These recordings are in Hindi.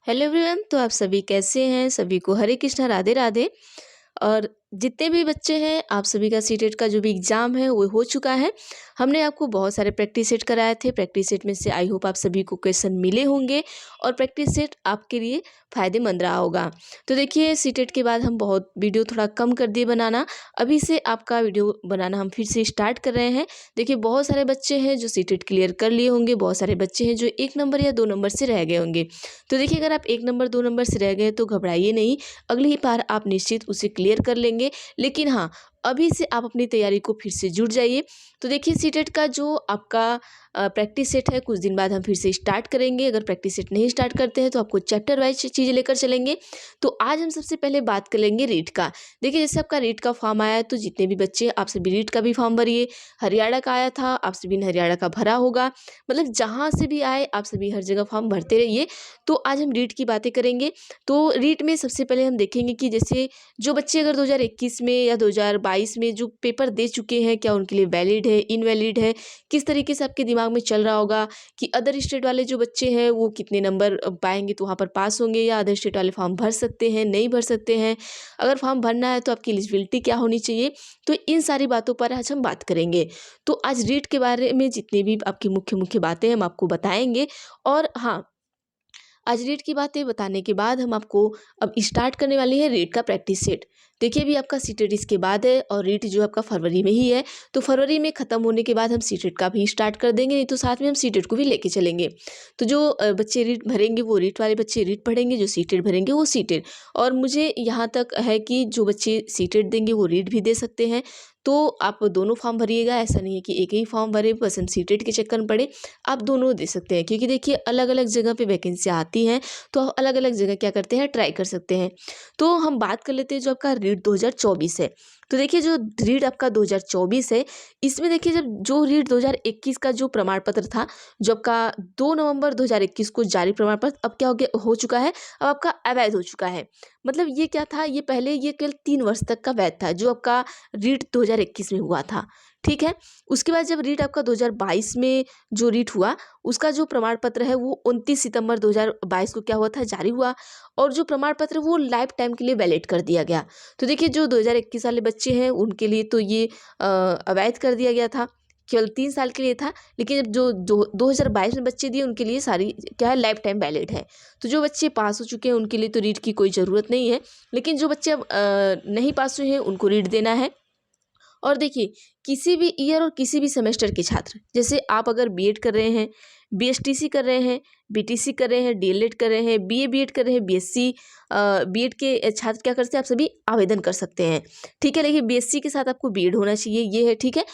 Hello everyone. तो आप सभी कैसे हैं? सभी को हरे कृष्णा, राधे राधे। और जितने भी बच्चे हैं, आप सभी का सीटेट का जो भी एग्ज़ाम है वो हो चुका है। हमने आपको बहुत सारे प्रैक्टिस सेट कराए थे। प्रैक्टिस सेट में से आई होप आप सभी को क्वेश्चन मिले होंगे और प्रैक्टिस सेट आपके लिए फ़ायदेमंद रहा होगा। तो देखिए, सीटेट के बाद हम बहुत वीडियो थोड़ा कम कर दिए बनाना। अभी से आपका वीडियो बनाना हम फिर से स्टार्ट कर रहे हैं। देखिए, बहुत सारे बच्चे हैं जो सीटेट क्लियर कर लिए होंगे, बहुत सारे बच्चे हैं जो 1 नंबर या 2 नंबर से रह गए होंगे। तो देखिए, अगर आप 1 नंबर 2 नंबर से रह गए तो घबराइए नहीं, अगली बार आप निश्चित उसे क्लियर कर लेंगे। लेकिन हाँ, अभी से आप अपनी तैयारी को फिर से जुट जाइए। तो देखिए, सीटेट का जो आपका प्रैक्टिस सेट है, कुछ दिन बाद हम फिर से स्टार्ट करेंगे। अगर प्रैक्टिस सेट नहीं स्टार्ट करते हैं तो आपको चैप्टर वाइज चीज़ें लेकर चलेंगे। तो आज हम सबसे पहले बात कर लेंगे रीट का। देखिए, जैसे आपका रीट का फॉर्म आया है तो जितने भी बच्चे, आप सभी रीट का भी फॉर्म भरिए। हरियाणा का आया था, आप सभी ने हरियाणा का भरा होगा। मतलब जहाँ से भी आए, आप सभी हर जगह फॉर्म भरते रहिए। तो आज हम रीट की बातें करेंगे। तो रीट में सबसे पहले हम देखेंगे कि जैसे जो बच्चे अगर 2021 में या 2022 में जो पेपर दे चुके हैं, क्या उनके लिए वैलिड है, इनवैलिड है, किस तरीके से आपके दिमाग में चल रहा होगा कि अदर स्टेट वाले जो बच्चे हैं वो कितने नंबर पाएंगे तो वहाँ पर पास होंगे, या अदर स्टेट वाले फॉर्म भर सकते हैं, नहीं भर सकते हैं। अगर फॉर्म भरना है तो आपकी एलिजिबिलिटी क्या होनी चाहिए। तो इन सारी बातों पर आज हम बात करेंगे। तो आज रीट के बारे में जितनी भी आपकी मुख्य मुख्य बातें हम आपको बताएंगे। और हाँ, आज रीट की बातें बताने के बाद हम आपको अब स्टार्ट करने वाली है रीट का प्रैक्टिस सेट। देखिए, अभी आपका सीटेट इसके बाद है और रीट जो आपका फरवरी में ही है। तो फरवरी में ख़त्म होने के बाद हम सीटेट का भी स्टार्ट कर देंगे, नहीं तो साथ में हम सीटेट को भी लेके चलेंगे। तो जो बच्चे रीट भरेंगे वो रीट वाले बच्चे रीट पढ़ेंगे, जो सीटेट भरेंगे वो सीटेट। और मुझे यहाँ तक है कि जो बच्चे सीटेट देंगे वो रीट भी दे सकते हैं। तो आप दोनों फॉर्म भरिएगा, ऐसा नहीं है कि एक ही फॉर्म भरे बस हम सीटेट के चक्कर में पड़े। आप दोनों दे सकते हैं, क्योंकि देखिए अलग अलग जगह पे वैकेंसियाँ आती हैं। तो अलग अलग जगह क्या करते हैं, ट्राई कर सकते हैं। तो हम बात कर लेते हैं जो आपका रीट 2024 है। तो देखिए, जो रीट आपका 2024 है, इसमें देखिए जब जो रीट 2021 का जो प्रमाण पत्र था, जो आपका 2 नवंबर 2021 को जारी प्रमाण पत्र, अब क्या हो चुका है, अब आपका अवैध हो चुका है। मतलब ये क्या था, ये पहले ये केवल 3 वर्ष तक का वैध था जो आपका रीट 2021 में हुआ था। ठीक है। उसके बाद जब रीट आपका 2022 में जो रीट हुआ, उसका जो प्रमाण पत्र है वो 29 सितंबर 2022 को क्या हुआ था, जारी हुआ। और जो प्रमाण पत्र वो लाइफ टाइम के लिए वैलिड कर दिया गया। तो देखिए, जो 2021 वाले बच्चे हैं उनके लिए तो ये अवैध कर दिया गया था, केवल 3 साल के लिए था। लेकिन जब जो जो 2022 में बच्चे दिए उनके लिए सारी क्या है, लाइफ टाइम वैलिड है। तो जो बच्चे पास हो चुके हैं उनके लिए तो रीट की कोई ज़रूरत नहीं है। लेकिन जो बच्चे अब नहीं पास हुए हैं उनको रीट देना है। और देखिए, किसी भी ईयर और किसी भी सेमेस्टर के छात्र, जैसे आप अगर बीएड कर रहे हैं, बीएसटीसी कर रहे हैं, बीटीसी कर रहे हैं, डीएलएड कर रहे हैं, बीए बीएड कर रहे हैं, बीएससी बीएड के छात्र क्या कर सकते हैं, आप सभी आवेदन कर सकते हैं। ठीक है। लेकिन बीएससी के साथ आपको बीएड होना चाहिए, ये है। ठीक है।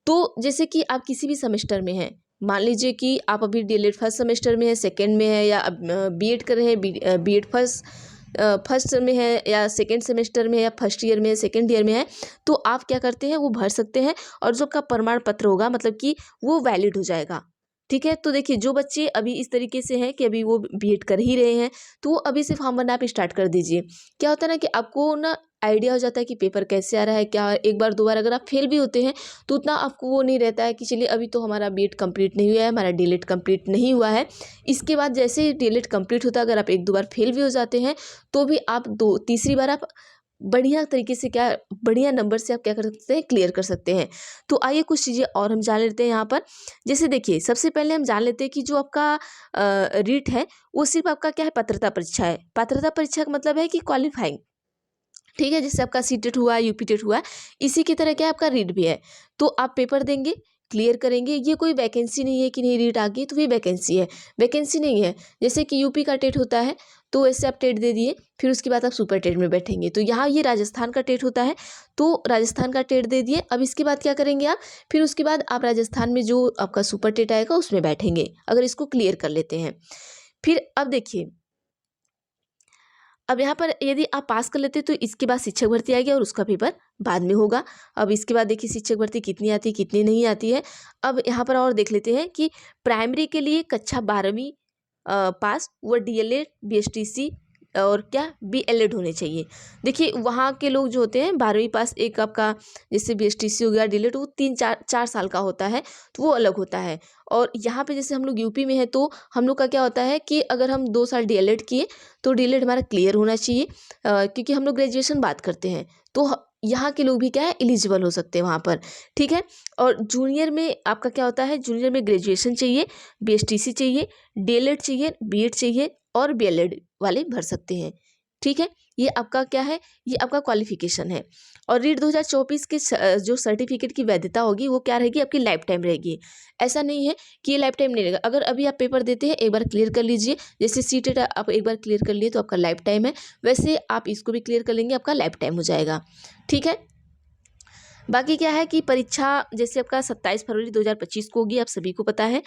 तो जैसे कि आप किसी भी सेमेस्टर में हैं, मान लीजिए कि आप अभी डीएलएड फर्स्ट सेमेस्टर में है, सेकंड में है, या बीएड कर रहे हैं, बीएड फर्स्ट में है, या सेकंड सेमेस्टर में है, या फर्स्ट ईयर में है, सेकंड ईयर में है, तो आप क्या करते हैं, वो भर सकते हैं। और जो आपका प्रमाण पत्र होगा, मतलब कि वो वैलिड हो जाएगा। ठीक है। तो देखिए, जो बच्चे अभी इस तरीके से हैं कि अभी वो बीएड कर ही रहे हैं, तो वो अभी से फॉर्म भरना आप स्टार्ट कर दीजिए। क्या होता है ना कि आपको ना आइडिया हो जाता है कि पेपर कैसे आ रहा है, क्या एक बार दो बार अगर आप फेल भी होते हैं तो उतना आपको वो नहीं रहता है कि चलिए अभी तो हमारा बीएड कंप्लीट नहीं हुआ है, हमारा डीएलएड कंप्लीट नहीं हुआ है। इसके बाद जैसे ही डीएलएड कंप्लीट होता है, अगर आप एक दो बार फेल भी हो जाते हैं तो भी आप दो तीसरी बार आप बढ़िया तरीके से, क्या बढ़िया नंबर से आप क्या कर सकते हैं, क्लियर कर सकते हैं। तो आइए कुछ चीज़ें और हम जान लेते हैं यहाँ पर। जैसे देखिए, सबसे पहले हम जान लेते हैं कि जो आपका रीट है वो सिर्फ आपका क्या है, पात्रता परीक्षा है। पात्रता परीक्षा का मतलब है कि क्वालिफाइंग। ठीक है। जैसे आपका सीटेट हुआ, यूपीटेट हुआ, इसी की तरह क्या आपका रीट भी है। तो आप पेपर देंगे, क्लियर करेंगे। ये कोई वैकेंसी नहीं है कि नहीं रीट आ गई तो ये वैकेंसी है, वैकेंसी नहीं है। जैसे कि यूपी का टेट होता है, तो ऐसे आप टेट दे दिए, फिर उसके बाद आप सुपर टेट में बैठेंगे। तो यहाँ ये राजस्थान का टेट होता है, तो राजस्थान का टेट दे दिए। अब इसके बाद क्या करेंगे आप, फिर उसके बाद आप राजस्थान में जो आपका सुपर टेट आएगा उसमें बैठेंगे, अगर इसको क्लियर कर लेते हैं। फिर अब देखिए, अब यहाँ पर यदि आप पास कर लेते हैं तो इसके बाद शिक्षक भर्ती आएगी और उसका पेपर बाद में होगा। अब इसके बाद देखिए शिक्षक भर्ती कितनी आती है, कितनी नहीं आती है। अब यहाँ पर और देख लेते हैं कि प्राइमरी के लिए कक्षा 12वीं पास, वो डीएलएड, बीएसटीसी, और क्या BLED होने चाहिए। देखिए वहाँ के लोग जो होते हैं 12वीं पास, एक आपका जैसे BSTC हो गया, DLED, वो 3-4 साल का होता है, तो वो अलग होता है। और यहाँ पे जैसे हम लोग यूपी में है तो हम लोग का क्या होता है कि अगर हम 2 साल DLED किए तो DLED हमारा क्लियर होना चाहिए, क्योंकि हम लोग ग्रेजुएशन बात करते हैं, तो यहाँ के लोग भी क्या है एलिजिबल हो सकते हैं वहाँ पर, ठीक है। और जूनियर में आपका क्या होता है, जूनियर में ग्रेजुएशन चाहिए, BSTC चाहिए, DLED चाहिए, B.Ed चाहिए और BLED वाले भर सकते हैं, ठीक है। ये आपका क्या है, ये आपका क्वालिफिकेशन है। और रीट 2024 के जो सर्टिफिकेट की वैधता होगी वो क्या रहेगी, आपकी लाइफ टाइम रहेगी। ऐसा नहीं है कि ये लाइफ टाइम नहीं रहेगा। अगर अभी आप पेपर देते हैं, एक बार क्लियर कर लीजिए, जैसे सीटेट आप एक बार क्लियर कर लिए तो आपका लाइफ टाइम है, वैसे आप इसको भी क्लियर कर लेंगे, आपका लाइफ टाइम हो जाएगा, ठीक है। बाकी क्या है कि परीक्षा जैसे आपका 27 फरवरी 2025 को होगी, आप सभी को पता है।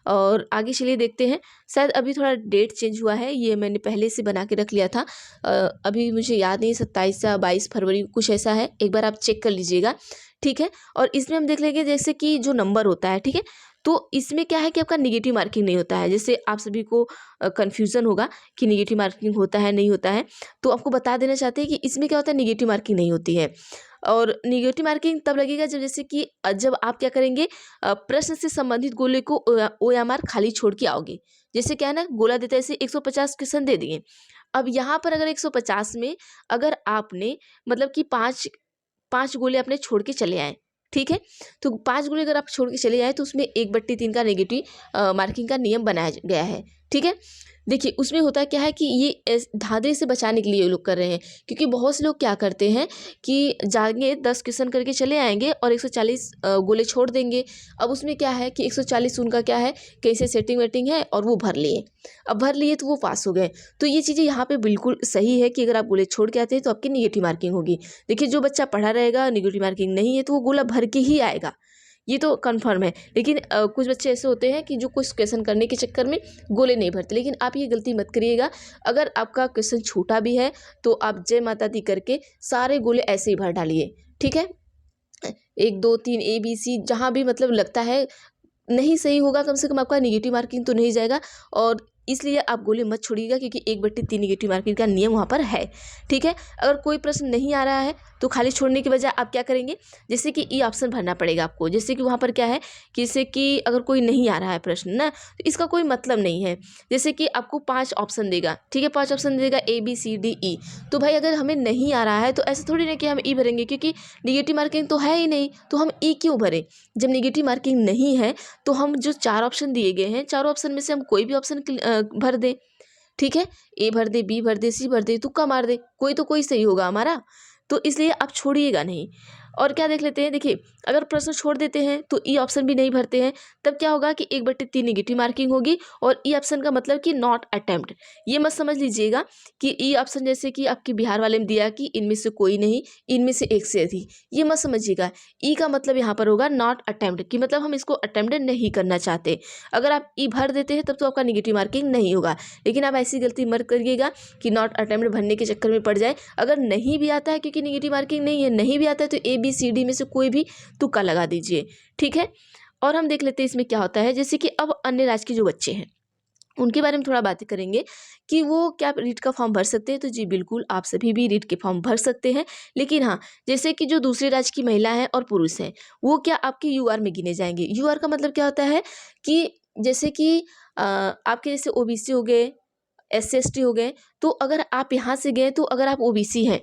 और आगे चलिए देखते हैं, शायद अभी थोड़ा डेट चेंज हुआ है, ये मैंने पहले से बना के रख लिया था, अभी मुझे याद नहीं 27 या 22 फरवरी कुछ ऐसा है, एक बार आप चेक कर लीजिएगा, ठीक है। और इसमें हम देख लेंगे जैसे कि जो नंबर होता है, ठीक है, तो इसमें क्या है कि आपका निगेटिव मार्किंग नहीं होता है। जैसे आप सभी को कन्फ्यूज़न होगा कि निगेटिव मार्किंग होता है नहीं होता है, तो आपको बता देना चाहते हैं कि इसमें क्या होता है, निगेटिव मार्किंग नहीं होती है। और निगेटिव मार्किंग तब लगेगा जब जैसे कि जब आप क्या करेंगे, प्रश्न से संबंधित गोले को OMR खाली छोड़ के आओगे। जैसे क्या है ना, गोला देते ऐसे 150 क्वेश्चन दे दिए। अब यहाँ पर अगर 150 में अगर आपने मतलब कि 5 गोले अपने छोड़ के चले आए, ठीक है, तो 5 गोले अगर आप छोड़ के चले आए तो उसमें 1/3 का नेगेटिव मार्किंग का नियम बनाया गया है, ठीक है। देखिए उसमें होता क्या है कि ये धांधली से बचाने के लिए ये लोग कर रहे हैं, क्योंकि बहुत से लोग क्या करते हैं कि जाएंगे 10 क्वेश्चन करके चले आएंगे और 140 गोले छोड़ देंगे। अब उसमें क्या है कि 140 उनका क्या है, कैसे सेटिंग वेटिंग है और वो भर लिए। अब भर लिए तो वो पास हो गए। तो ये चीज़ें यहाँ पे बिल्कुल सही है कि अगर आप गोले छोड़ के आते हैं तो आपकी निगेटिव मार्किंग होगी। देखिए जो बच्चा पढ़ा रहेगा, निगेटिव मार्किंग नहीं है तो वो गोला भर के ही आएगा, ये तो कन्फर्म है। लेकिन कुछ बच्चे ऐसे होते हैं कि जो कुछ क्वेश्चन करने के चक्कर में गोले नहीं भरते, लेकिन आप ये गलती मत करिएगा। अगर आपका क्वेश्चन छोटा भी है तो आप जय माता दी करके सारे गोले ऐसे ही भर डालिए, ठीक है। 1 2 3 ABC जहाँ भी मतलब लगता है नहीं सही होगा, कम से कम आपका निगेटिव मार्किंग तो नहीं जाएगा। और इसलिए आप गोले मत छोड़िएगा, क्योंकि 1/3 निगेटिव मार्किंग का नियम वहाँ पर है, ठीक है। अगर कोई प्रश्न नहीं आ रहा है तो खाली छोड़ने के बजाय आप क्या करेंगे, जैसे कि ई ऑप्शन भरना पड़ेगा आपको। जैसे कि वहाँ पर क्या है कि जैसे कि अगर कोई नहीं आ रहा है प्रश्न ना, तो इसका कोई मतलब नहीं है। जैसे कि आपको 5 ऑप्शन देगा, ठीक है, 5 ऑप्शन देगा ABCDE, तो भाई अगर हमें नहीं आ रहा है तो ऐसा थोड़ी ना कि हम ई भरेंगे, क्योंकि निगेटिव मार्किंग तो है ही नहीं, तो हम ई क्यों भरें। जब निगेटिव मार्किंग नहीं है तो हम जो 4 ऑप्शन दिए गए हैं, चारों ऑप्शन में से हम कोई भी ऑप्शन भर दें, ठीक है, A भर दे, B भर दे, C भर दे, तुक्का मार दे, कोई तो कोई सही होगा हमारा। तो इसलिए आप छोड़िएगा नहीं। और क्या देख लेते हैं, देखिए अगर प्रश्न छोड़ देते हैं तो ई ऑप्शन भी नहीं भरते हैं, तब क्या होगा कि 1/3 निगेटिव मार्किंग होगी। और ई ऑप्शन का मतलब कि नॉट अटेम्प्ट, ये मत समझ लीजिएगा कि ई ऑप्शन जैसे कि आपके बिहार वाले में दिया कि इनमें से कोई नहीं, इनमें से एक से अधिक, ये मत समझिएगा। ई का मतलब यहाँ पर होगा नॉट अटेम्प्ट, कि मतलब हम इसको अटेम्प्ट नहीं करना चाहते। अगर आप ई भर देते हैं तब तो आपका निगेटिव मार्किंग नहीं होगा, लेकिन आप ऐसी गलती मत करिएगा कि नॉट अटेम्प्ट भरने के चक्कर में पड़ जाए। अगर नहीं भी आता है, क्योंकि निगेटिव मार्किंग नहीं है, नहीं भी आता है, तो ABCD में से कोई भी तुक्का लगा दीजिए, ठीक है। और हम देख लेते हैं इसमें क्या होता है। जैसे कि अब अन्य राज्य के जो बच्चे हैं उनके बारे में थोड़ा बातें करेंगे कि वो क्या रीट का फॉर्म भर सकते हैं। तो जी बिल्कुल, आप सभी भी रीट के फॉर्म भर सकते हैं, लेकिन हाँ, जैसे कि जो दूसरे राज्य की महिला हैं और पुरुष हैं वो क्या आपके UR में गिने जाएंगे। UR का मतलब क्या होता है कि जैसे कि आपके जैसे OBC हो गए, SC ST हो गए, तो अगर आप यहाँ से गए तो अगर आप OBC हैं,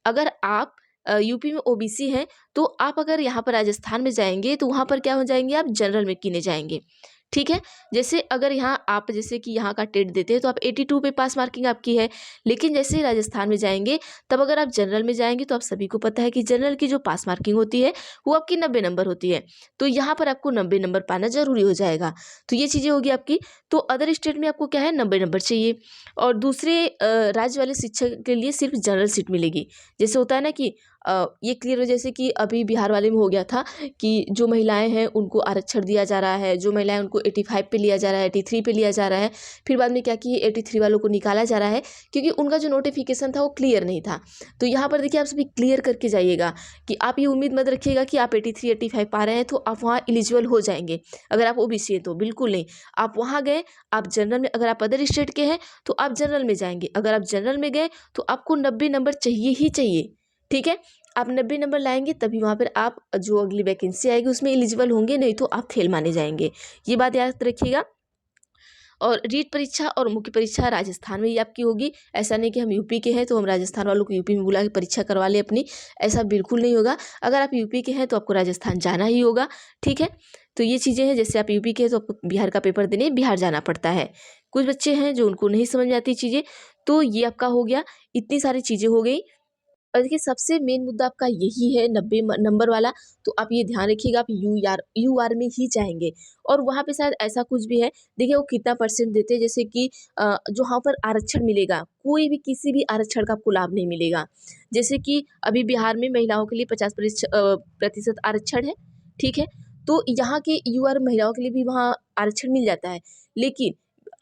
अगर आप यूपी में OBC हैं, तो आप अगर यहाँ पर राजस्थान में जाएंगे तो वहाँ पर क्या हो जाएंगे, आप जनरल में गिने जाएंगे, ठीक है। जैसे अगर यहाँ आप जैसे कि यहाँ का टेट देते हैं तो आप 82 पे पास मार्किंग आपकी है, लेकिन जैसे ही राजस्थान में जाएंगे तब अगर आप जनरल में जाएंगे तो आप सभी को पता है कि जनरल की जो पास मार्किंग होती है वो आपकी 90 नंबर होती है। तो यहाँ पर आपको 90 नंबर पाना जरूरी हो जाएगा। तो ये चीज़ें होगी आपकी। तो अदर स्टेट में आपको क्या है, 90 नंबर चाहिए। और दूसरे राज्य वाले शिक्षक के लिए सिर्फ जनरल सीट मिलेगी। जैसे होता है ना कि ये क्लियर हो, जैसे कि अभी बिहार वाले में हो गया था कि जो महिलाएं हैं उनको आरक्षण दिया जा रहा है, जो महिलाएं उनको 85 पे लिया जा रहा है, 83 पे लिया जा रहा है। फिर बाद में क्या कि 83 वालों को निकाला जा रहा है क्योंकि उनका जो नोटिफिकेशन था वो क्लियर नहीं था। तो यहाँ पर देखिए आप सभी क्लियर करके जाइएगा कि आप ये उम्मीद मत रखिएगा कि आप 83 85 पा रहे हैं तो आप वहाँ एलिजिबल हो जाएंगे। अगर आप ओबीसी हैं तो बिल्कुल नहीं। आप वहाँ गए, आप जनरल में, अगर आप अदर स्टेट के हैं तो आप जनरल में जाएंगे। अगर आप जनरल में गए तो आपको 90 नंबर चाहिए ही चाहिए। ठीक है, आप 90 नंबर लाएंगे तभी वहाँ पर आप जो अगली वैकेंसी आएगी उसमें एलिजिबल होंगे, नहीं तो आप फेल माने जाएंगे। ये बात याद रखिएगा। और रीट परीक्षा और मुख्य परीक्षा राजस्थान में ही आपकी होगी। ऐसा नहीं कि हम यूपी के हैं तो हम राजस्थान वालों को यूपी में बुला के परीक्षा करवा लें अपनी, ऐसा बिल्कुल नहीं होगा। अगर आप यूपी के हैं तो आपको राजस्थान जाना ही होगा। ठीक है, तो ये चीज़ें हैं। जैसे आप यूपी के हैं तो आपको बिहार का पेपर देने बिहार जाना पड़ता है। कुछ बच्चे हैं जो उनको नहीं समझ में आती चीज़ें, तो ये आपका हो गया। इतनी सारी चीज़ें हो गई। और देखिए सबसे मेन मुद्दा आपका यही है 90 नंबर वाला। तो आप ये ध्यान रखिएगा, आप यूआर में ही जाएंगे। और वहाँ पे शायद ऐसा कुछ भी है, देखिए वो कितना % देते हैं। जैसे कि जो वहाँ पर आरक्षण मिलेगा, कोई भी किसी भी आरक्षण का आपको लाभ नहीं मिलेगा। जैसे कि अभी बिहार में महिलाओं के लिए 50% आरक्षण है। ठीक है, तो यहाँ के यूआर महिलाओं के लिए भी वहाँ आरक्षण मिल जाता है। लेकिन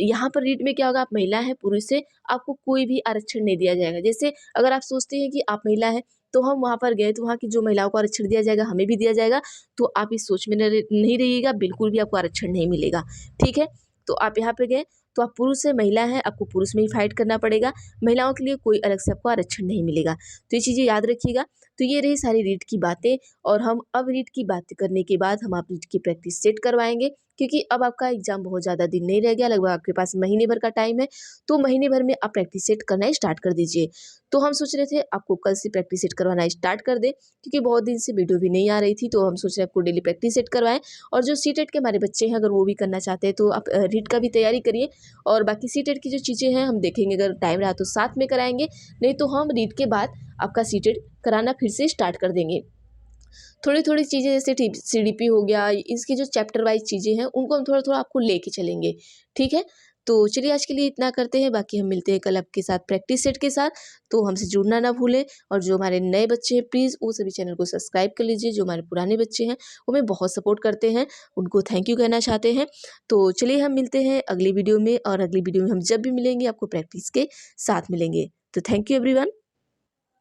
यहाँ पर रीट में क्या होगा, आप महिला हैं, पुरुष से आपको कोई भी आरक्षण नहीं दिया जाएगा। जैसे अगर आप सोचते हैं कि आप महिला हैं तो हम वहाँ पर गए तो वहाँ की जो महिलाओं को आरक्षण दिया जाएगा हमें भी दिया जाएगा, तो आप इस सोच में नहीं रहिएगा, बिल्कुल भी आपको आरक्षण नहीं मिलेगा। ठीक है, तो आप यहाँ पे गए तो आप पुरुष है, महिला है, आपको पुरुष में ही फाइट करना पड़ेगा। महिलाओं के लिए कोई अलग से आपको आरक्षण नहीं मिलेगा। तो ये चीज़ें याद रखिएगा। तो ये रही सारी रीट की बातें। और हम अब रीट की बातें करने के बाद हम आप रीट की प्रैक्टिस सेट करवाएंगे, क्योंकि अब आपका एग्जाम बहुत ज़्यादा दिन नहीं रह गया, लगभग आपके पास महीने भर का टाइम है। तो महीने भर में आप प्रैक्टिस सेट करना स्टार्ट कर दीजिए। तो हम सोच रहे थे आपको कल से प्रैक्टिस सेट करवाना स्टार्ट कर दें, क्योंकि बहुत दिन से वीडियो भी नहीं आ रही थी। तो हम सोच रहे हैं आपको डेली प्रैक्टिस सेट करवाएं। और जो सीटेट के हमारे बच्चे हैं अगर वो भी करना चाहते हैं तो आप रीट का भी तैयारी करिए। और बाकी सीटेट की जो चीज़ें हैं हम देखेंगे, अगर टाइम रहा तो साथ में कराएंगे, नहीं तो हम रीट के बाद आपका सीटेट कराना फिर से स्टार्ट कर देंगे। थोड़ी थोड़ी चीज़ें जैसे सीडीपी हो गया, इसकी जो चैप्टर वाइज चीज़ें हैं उनको हम थोड़ा थोड़ा आपको लेके चलेंगे। ठीक है, तो चलिए आज के लिए इतना करते हैं, बाकी हम मिलते हैं कल आपके साथ प्रैक्टिस सेट के साथ। तो हमसे जुड़ना ना भूलें। और जो हमारे नए बच्चे हैं प्लीज़ वो सभी चैनल को सब्सक्राइब कर लीजिए। जो हमारे पुराने बच्चे हैं वो हमें बहुत सपोर्ट करते हैं, उनको थैंक यू कहना चाहते हैं। तो चलिए हम मिलते हैं अगली वीडियो में, और अगली वीडियो में हम जब भी मिलेंगे आपको प्रैक्टिस के साथ मिलेंगे। तो थैंक यू एवरीवन।